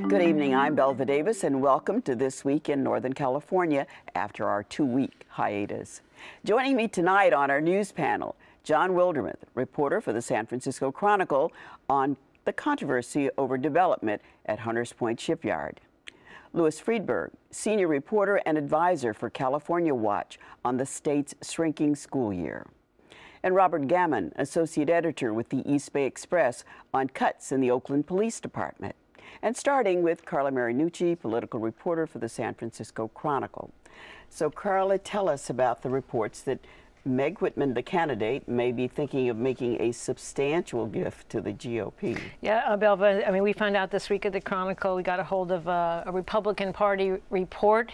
Good evening, I'm Belva Davis, and welcome to This Week in Northern California after our 2-week hiatus. Joining me tonight on our news panel, John Wildermuth, reporter for the San Francisco Chronicle on the controversy over development at Hunters Point Shipyard. Louis Freedberg, senior reporter and advisor for California Watch on the state's shrinking school year. And Robert Gammon, associate editor with the East Bay Express on cuts in the Oakland Police Department. And starting with Carla Marinucci, political reporter for the San Francisco Chronicle. So Carla, tell us about the reports that Meg Whitman, the candidate, may be thinking of making a substantial gift to the GOP. Yeah, Belva, I mean, we found out this week at the Chronicle, we got a hold of a Republican Party report.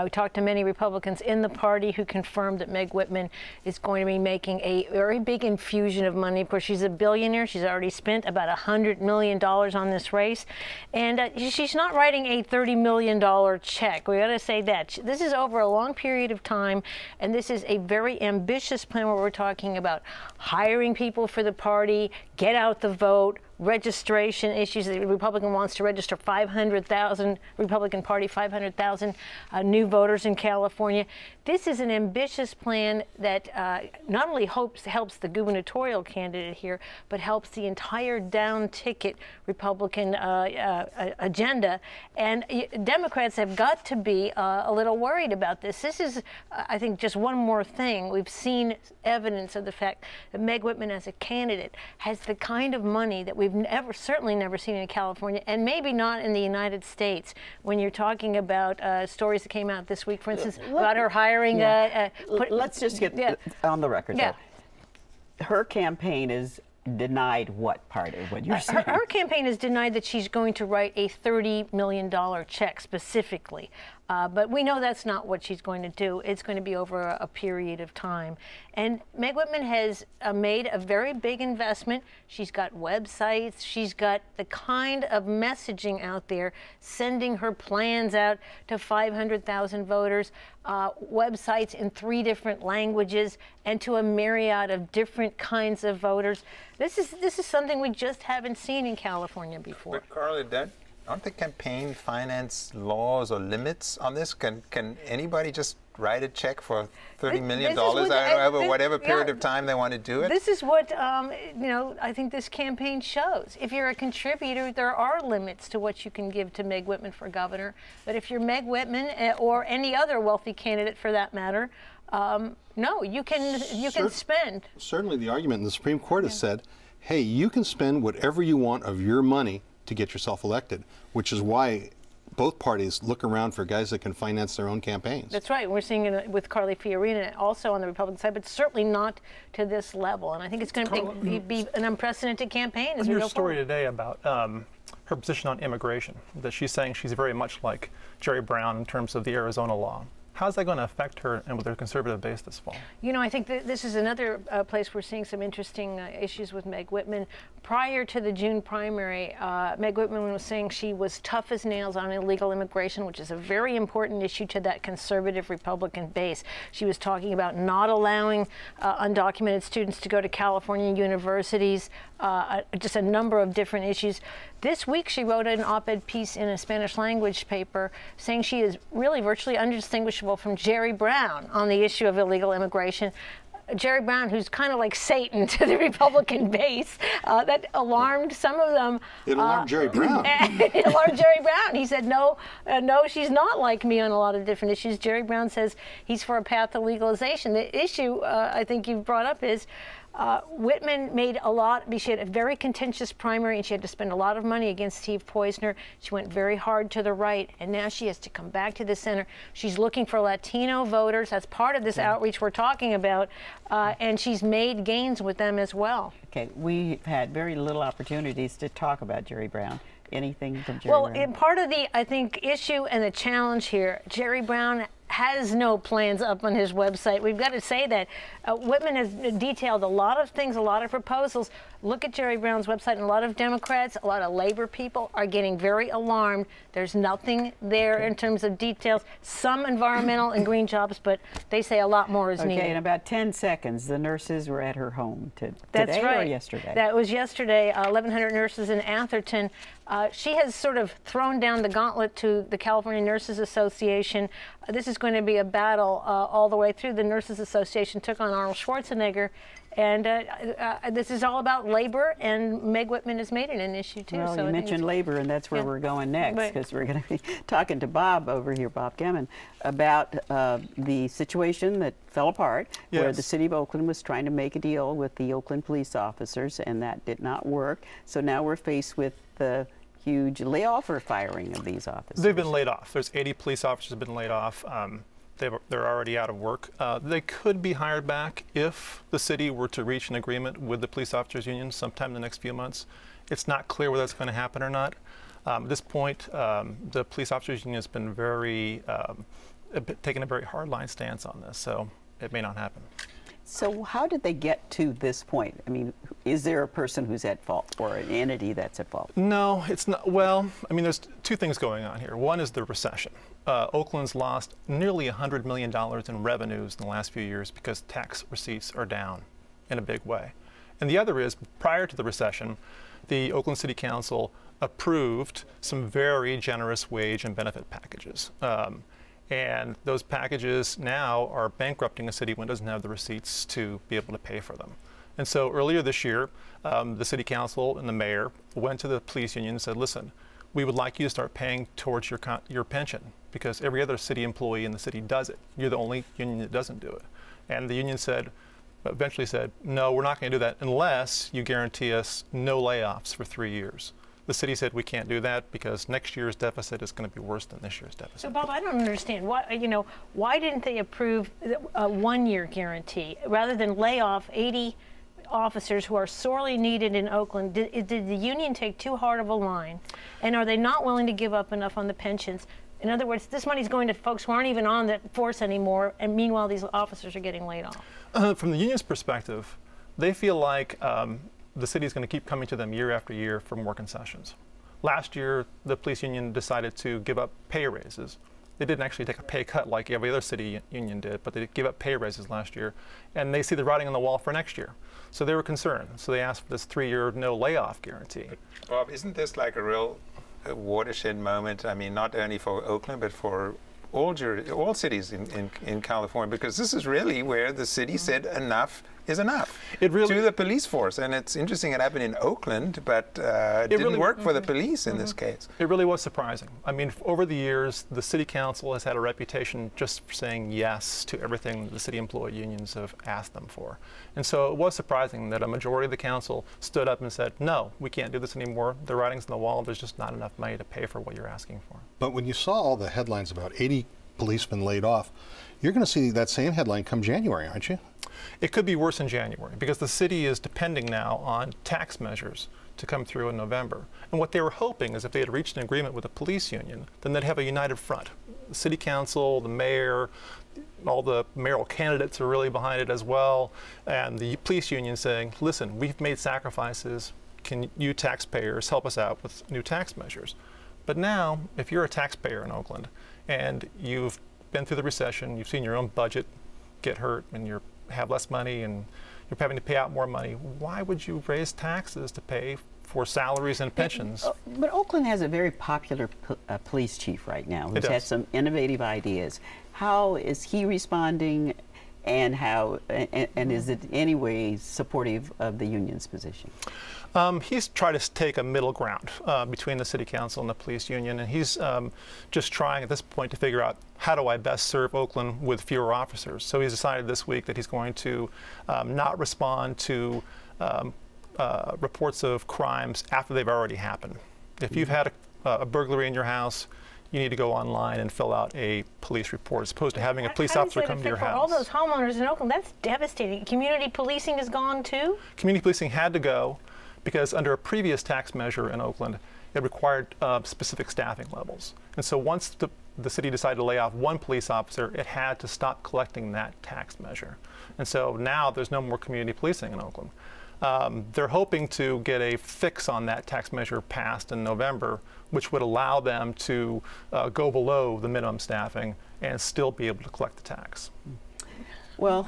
We talked to many Republicans in the party who confirmed that Meg Whitman is going to be making a very big infusion of money. Of course, she's a billionaire. She's already spent about $100 million on this race. And she's not writing a $30 million check. We got to say that. This is over a long period of time, and this is a very ambitious plan where we're talking about hiring people for the party, get out the vote, registration issues. The Republican wants to register 500,000, Republican Party 500,000 new voters in California. This is an ambitious plan that not only helps the gubernatorial candidate here, but helps the entire down-ticket Republican agenda. And Democrats have got to be a little worried about this. This is, I think, just one more thing. We've seen evidence of the fact that Meg Whitman as a candidate has the kind of money that we've certainly never seen in California, and maybe not in the United States. When you're talking about stories that came out this week, for instance, about her hiring. Let's just get on the record. Yeah. Her campaign is denied what part of what you're saying? Her campaign has denied that she's going to write a $30 million check specifically. But we know that's not what she's going to do. It's going to be over a period of time. And Meg Whitman has made a very big investment. She's got websites. She's got the kind of messaging out there, sending her plans out to 500,000 voters, websites in 3 different languages, and to a myriad of different kinds of voters. This is something we just haven't seen in California before. But Carla, aren't the campaign finance laws or limits on this? Can anybody just write a check for $30 million over whatever period of time they want to do it? This is what I think this campaign shows. If you're a contributor, there are limits to what you can give to Meg Whitman for governor. But if you're Meg Whitman or any other wealthy candidate for that matter, no, you can spend. Certainly, the argument in the Supreme Court has said, hey, you can spend whatever you want of your money to get yourself elected, which is why both parties look around for guys that can finance their own campaigns. That's right. We're seeing it with Carly Fiorina also on the Republican side, but certainly not to this level. And I think it's going to be an unprecedented campaign as we go forward. Your story today about her position on immigration, that she's saying she's very much like Jerry Brown in terms of the Arizona law. How's that going to affect her and with her conservative base this fall? You know, I think that this is another place we're seeing some interesting issues with Meg Whitman. Prior to the June primary, Meg Whitman was saying she was tough as nails on illegal immigration, which is a very important issue to that conservative Republican base. She was talking about not allowing undocumented students to go to California universities, just a number of different issues. This week, she wrote an op-ed piece in a Spanish language paper saying she is really virtually undistinguishable from Jerry Brown on the issue of illegal immigration. Jerry Brown, who's kind of like Satan to the Republican base, that alarmed some of them. It alarmed Jerry Brown. It alarmed Jerry Brown. He said, no, she's not like me on a lot of different issues. Jerry Brown says he's for a path to legalization. The issue I think you've brought up is Whitman made she had a very contentious primary, and she had to spend a lot of money against Steve Poizner. She went very hard to the right, and now she has to come back to the center. She's looking for Latino voters. That's part of this outreach we're talking about, and she's made gains with them as well. Okay, we've had very little opportunities to talk about Jerry Brown. Anything from Jerry Brown? Well, part of the, I think, issue and the challenge here, Jerry Brown has no plans up on his website. We've got to say that. Whitman has detailed a lot of things, a lot of proposals. Look at Jerry Brown's website, and a lot of Democrats, a lot of labor people are getting very alarmed. There's nothing there in terms of details. Some environmental and green jobs, but they say a lot more is needed. Okay, in about 10 seconds, the nurses were at her home today or yesterday? That was yesterday. 1,100 nurses in Atherton She has sort of thrown down the gauntlet to the California Nurses Association. This is going to be a battle all the way through. The Nurses Association took on Arnold Schwarzenegger. And this is all about labor, and Meg Whitman has made it an issue, too. Well, so you mentioned labor, and that's where we're going next, because we're going to be talking to Bob over here, Bob Gammon, about the situation that fell apart, where the city of Oakland was trying to make a deal with the Oakland police officers, and that did not work. So now we're faced with the huge layoff or firing of these officers. They've been laid off. There's 80 police officers have been laid off. They're already out of work. They could be hired back if the city were to reach an agreement with the police officers union sometime in the next few months. It's not clear whether that's going to happen or not. At this point, the police officers union has been taking a very hardline stance on this, so it may not happen. So how did they get to this point? I mean, is there a person who's at fault or an entity that's at fault? No, it's not. Well, I mean, there's two things going on here. One is the recession. Oakland's lost nearly $100 million in revenues in the last few years because tax receipts are down in a big way. And the other is, prior to the recession, the Oakland City Council approved some very generous wage and benefit packages. And those packages now are bankrupting a city when it doesn't have the receipts to be able to pay for them. And so earlier this year, the City Council and the mayor went to the police union and said, listen, we would like you to start paying towards your pension, because every other city employee in the city does it. You're the only union that doesn't do it. And the union eventually said, no, we're not going to do that unless you guarantee us no layoffs for 3 years. The city said we can't do that because next year's deficit is going to be worse than this year's deficit. So, Bob, I don't understand. Why didn't they approve a one-year guarantee rather than lay off 80 officers who are sorely needed in Oakland? Did the union take too hard of a line, and are they not willing to give up enough on the pensions? In other words, this money's going to folks who aren't even on the force anymore, and meanwhile these officers are getting laid off. From the union's perspective, they feel like the city is going to keep coming to them year after year for more concessions. Last year, the police union decided to give up pay raises. They didn't actually take a pay cut like every other city union did, but they did give up pay raises last year. And they see the writing on the wall for next year. So they were concerned. So they asked for this 3-year no layoff guarantee. But Bob, isn't this like a real watershed moment? I mean, not only for Oakland, but for all cities in California, because this is really where the city said enough is enough to the police force. And it's interesting it happened in Oakland, but it didn't really work for the police in this case. It really was surprising. I mean, over the years, the city council has had a reputation just for saying yes to everything that the city employee unions have asked them for. And so it was surprising that a majority of the council stood up and said, no, we can't do this anymore. The writing's on the wall. There's just not enough money to pay for what you're asking for. But when you saw all the headlines about 80 policemen laid off, you're going to see that same headline come January, aren't you? It could be worse in January because the city is depending now on tax measures to come through in November. And what they were hoping is if they had reached an agreement with the police union, then they'd have a united front. The city council, the mayor, all the mayoral candidates are really behind it as well. And the police union saying, listen, we've made sacrifices. Can you taxpayers help us out with new tax measures? But now, if you're a taxpayer in Oakland and you've been through the recession, you've seen your own budget get hurt, and you have less money, and you're having to pay out more money, why would you raise taxes to pay for salaries and pensions? But Oakland has a very popular police chief right now who's had some innovative ideas. How is he responding, and is it in any way supportive of the union's position? He's tried to take a middle ground between the city council and the police union, and he's just trying at this point to figure out how do I best serve Oakland with fewer officers. So he's decided this week that he's going to not respond to reports of crimes after they've already happened. If you've had a burglary in your house, you need to go online and fill out a police report as opposed to having a police officer come to your house. For all those homeowners in Oakland, that's devastating. Community policing is gone too? Community policing had to go because under a previous tax measure in Oakland, it required specific staffing levels. And so once the city decided to lay off one police officer, it had to stop collecting that tax measure. And so now there's no more community policing in Oakland. They're hoping to get a fix on that tax measure passed in November, which would allow them to go below the minimum staffing and still be able to collect the tax. Well,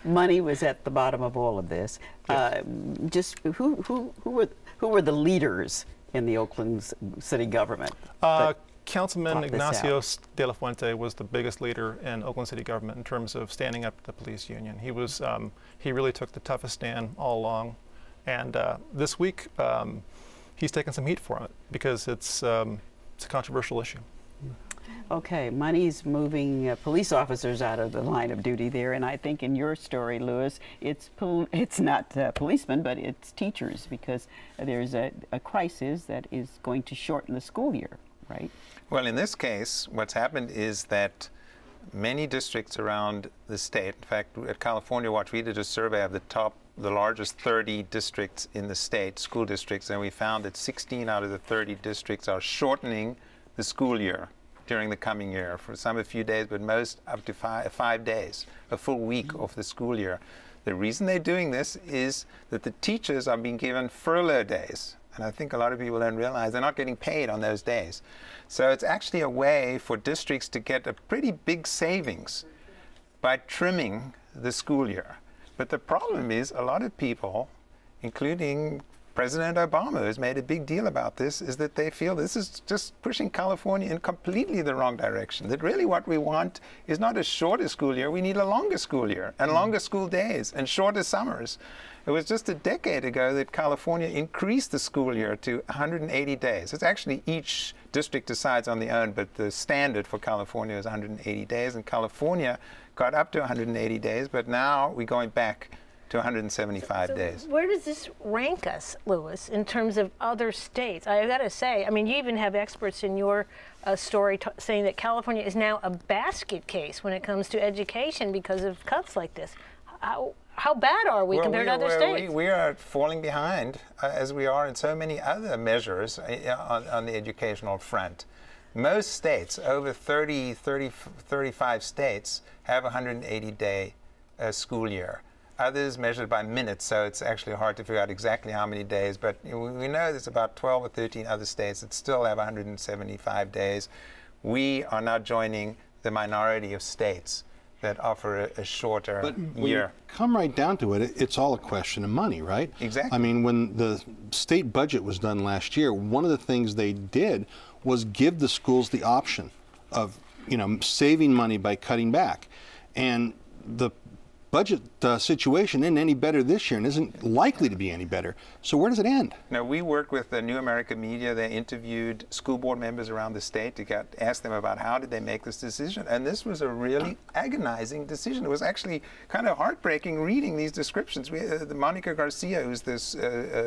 money was at the bottom of all of this. Yes. Just who were the leaders in the Oakland city government. Councilman Ignacio de la Fuente was the biggest leader in Oakland city government in terms of standing up to the police union. He was, he really took the toughest stand all along. And this week, he's taken some heat for it because it's a controversial issue. Okay, money's moving police officers out of the line of duty there, and I think in your story, Lewis, it's not policemen, but it's teachers, because there's a crisis that is going to shorten the school year, right? Well, in this case, what's happened is that many districts around the state, in fact, at California Watch, we did a survey of the largest 30 districts in the state, school districts, and we found that 16 out of the 30 districts are shortening the school year during the coming year, for some a few days, but most up to 5 days, a full week of the school year. The reason they're doing this is that the teachers are being given furlough days. And I think a lot of people don't realize they're not getting paid on those days. So it's actually a way for districts to get a pretty big savings by trimming the school year. But the problem is a lot of people, including President Obama, has made a big deal about this, is that they feel this is just pushing California in completely the wrong direction. That really what we want is not a shorter school year, we need a longer school year and longer school days and shorter summers. It was just a decade ago that California increased the school year to 180 days. It's actually each district decides on their own, but the standard for California is 180 days, and California got up to 180 days, but now we're going back to 175 days. Where does this rank us, Lewis, in terms of other states? I've got to say, I mean, you even have experts in your story saying that California is now a basket case when it comes to education because of cuts like this. How bad are we compared to other states? We are falling behind, as we are in so many other measures on the educational front. Most states, over 35 states, have a 180-day school year. Others measured by minutes, so it's actually hard to figure out exactly how many days, but we know there's about 12 or 13 other states that still have 175 days. We are now joining the minority of states that offer a shorter but year. When you come right down to it, it's all a question of money, right? Exactly. I mean, when the state budget was done last year, one of the things they did was give the schools the option of, saving money by cutting back. And the budget situation isn't any better this year and isn't likely to be any better. So where does it end? Now, we worked with the New American Media. They interviewed school board members around the state to ask them about how did they make this decision. And this was a really agonizing decision. It was actually kind of heartbreaking reading these descriptions. Monica Garcia, who's this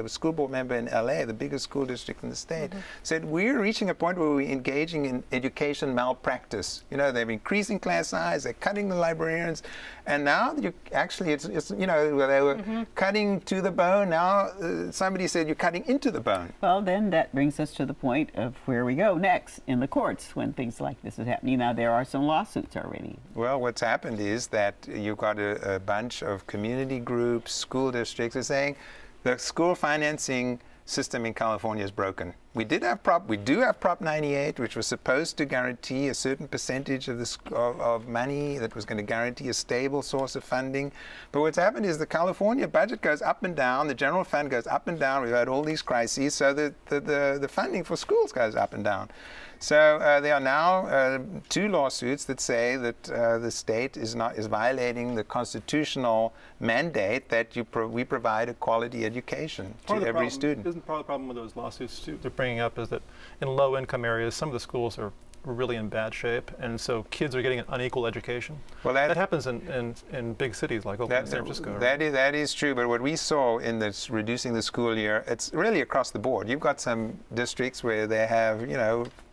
school board member in LA, the biggest school district in the state, said, we're reaching a point where we're engaging in education malpractice. They're increasing class size, they're cutting the librarians, and now actually, they were cutting to the bone. Now somebody said you're cutting into the bone. Well, then that brings us to the point of where we go next in the courts when things like this is happening. Now, there are some lawsuits already. Well, what's happened is that you've got a bunch of community groups, school districts are saying the school financing system in California is broken. We do have Prop 98, which was supposed to guarantee a certain percentage of money that was going to guarantee a stable source of funding. But what's happened is the California budget goes up and down, the general fund goes up and down. We've had all these crises, so the funding for schools goes up and down. So there are now 2 lawsuits that say that the state is violating the constitutional mandate that we provide a quality education to every student. Isn't part of the problem with those lawsuits too they're bringing up is that in low-income areas, some of the schools are really in bad shape, and so kids are getting an unequal education. Well, that happens in big cities like Oakland and San Francisco. Right? That is true, but what we saw in this reducing the school year, it's really across the board. You've got some districts where they have,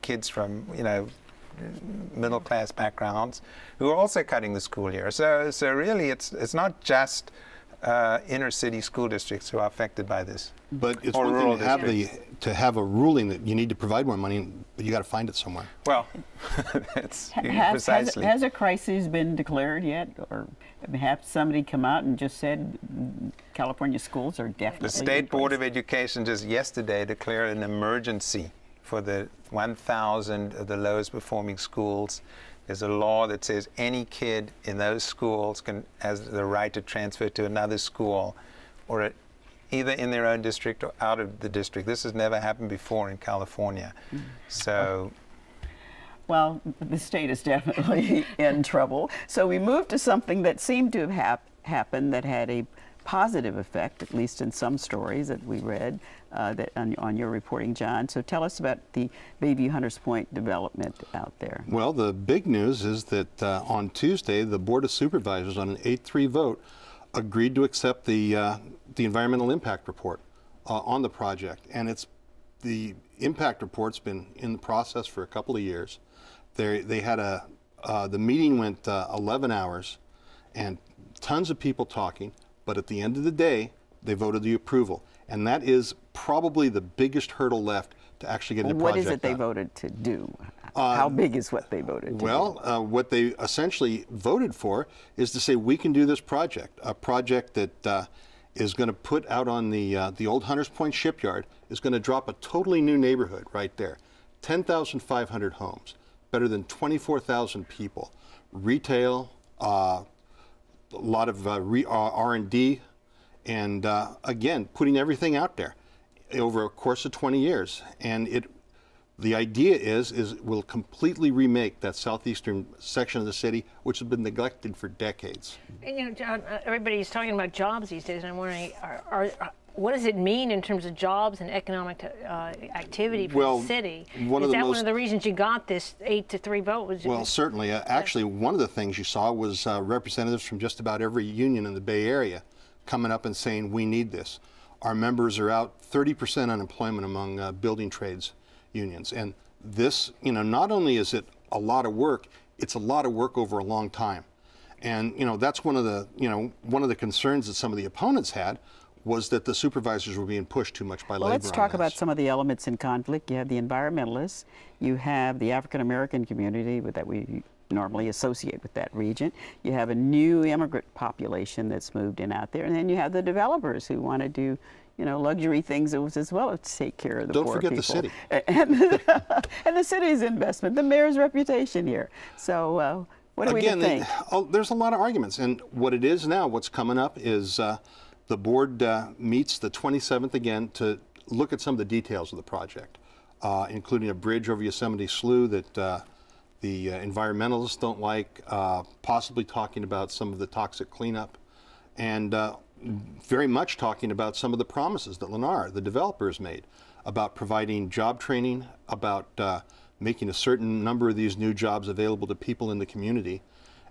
kids from, middle-class backgrounds who are also cutting the school year. So really, it's not just inner-city school districts who are affected by this. But it's one thing to have a ruling that you need to provide more money, but you got to find it somewhere. Well, that's precisely. Has a crisis been declared yet, or have somebody come out and just said California schools are definitely? The State Board of Education just yesterday declared an emergency for the 1,000 of the lowest performing schools. There's a law that says any kid in those schools has the right to transfer to another school or either in their own district or out of the district. This has never happened before in California. So. Well, the state is definitely in trouble. So we moved to something that seemed to have happened that had a positive effect, at least in some stories that we read that on your reporting, John. So tell us about the Bayview Hunters Point development out there. Well, the big news is that on Tuesday, the Board of Supervisors, on an 8-3 vote, agreed to accept the environmental impact report on the project. And the impact report's been in the process for a couple of years. They had the meeting went 11 hours and tons of people talking, but at the end of the day, they voted the approval. And that is probably the biggest hurdle left to actually get the project done. What is it they voted to do? How big is what they voted to do? Well, what they essentially voted for is to say we can do this project, a project that is going to put out on the old Hunters Point shipyard, is going to drop a totally new neighborhood right there. 10,500 homes, better than 24,000 people, retail, a lot of R&D, and again, putting everything out there over a course of 20 years. And the idea is we'll completely remake that southeastern section of the city, which has been neglected for decades. And, you know, John, everybody's talking about jobs these days, and I'm wondering, what does it mean in terms of jobs and economic activity for the city? Is that one of the reasons you got this 8-3 vote? Well, certainly. Actually, one of the things you saw was representatives from just about every union in the Bay Area coming up and saying, we need this. Our members are out 30% unemployment among building trades unions. And this, you know, not only is it a lot of work, it's a lot of work over a long time. And, you know, that's one of the concerns that some of the opponents had, was that the supervisors were being pushed too much by labor. Let's talk about some of the elements in conflict. You have the environmentalists, you have the African American community that we normally associate with that region. You have a new immigrant population that's moved in out there, and then you have the developers who want to do, you know, luxury things as well to take care of the poor people. Don't forget the city. And the city's investment, the mayor's reputation here. So what do we think? There's a lot of arguments, and what it is now, what's coming up is the board meets the 27th again to look at some of the details of the project, including a bridge over Yosemite Slough that the environmentalists don't like, possibly talking about some of the toxic cleanup, and very much talking about some of the promises that Lennar, the developers, made about providing job training, about making a certain number of these new jobs available to people in the community,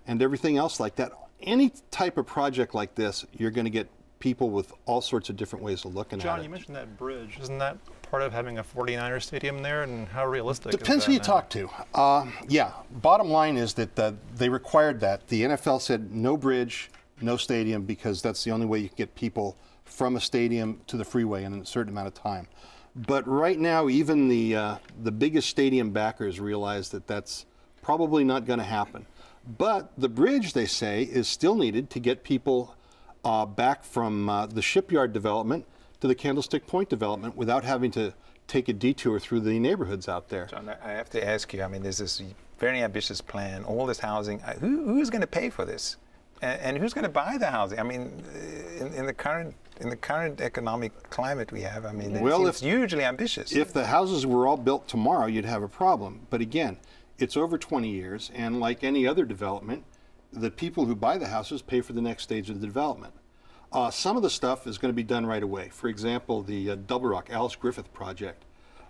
and everything else like that. Any type of project like this, you're going to get people with all sorts of different ways of looking at it. John, you mentioned that bridge. Isn't that part of having a 49er stadium there, and how realistic Depends is that who you now? talk to. Yeah, bottom line is that they required that. The NFL said no bridge, no stadium, because that's the only way you can get people from a stadium to the freeway in a certain amount of time. But right now, even the biggest stadium backers realize that that's probably not going to happen. But the bridge, they say, is still needed to get people back from the shipyard development to the Candlestick Point development without having to take a detour through the neighborhoods out there. John, I have to ask you, I mean, there's this very ambitious plan, all this housing. Who's going to pay for this? And who's going to buy the housing? I mean, in the current economic climate we have, I mean, it's hugely ambitious. If the houses were all built tomorrow, you'd have a problem. But again, it's over 20 years, and like any other development, the people who buy the houses pay for the next stage of the development. Some of the stuff is going to be done right away. For example, the Double Rock Alice Griffith project.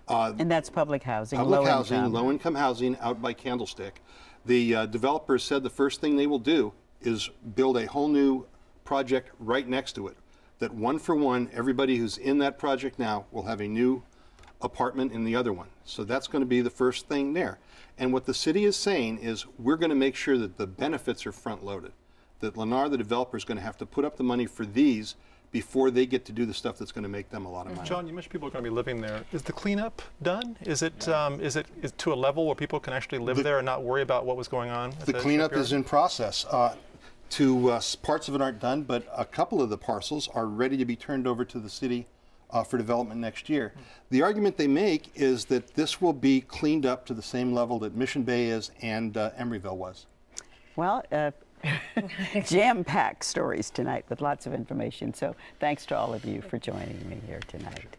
And that's public housing, low-income housing out by Candlestick. The developers said the first thing they will do is build a whole new project right next to it, that one for one, everybody who's in that project now will have a new apartment in the other one. So that's going to be the first thing there. And what the city is saying is we're going to make sure that the benefits are front-loaded, that Lennar, the developer, is going to have to put up the money for these before they get to do the stuff that's going to make them a lot of money. John, you mentioned people are going to be living there. Is the cleanup done? Is it to a level where people can actually live there and not worry about what was going on? The cleanup is in process. Parts of it aren't done, but a couple of the parcels are ready to be turned over to the city for development next year. The argument they make is that this will be cleaned up to the same level that Mission Bay is and Emeryville was. Well, Jam-packed stories tonight with lots of information. So thanks to all of you for joining me here tonight.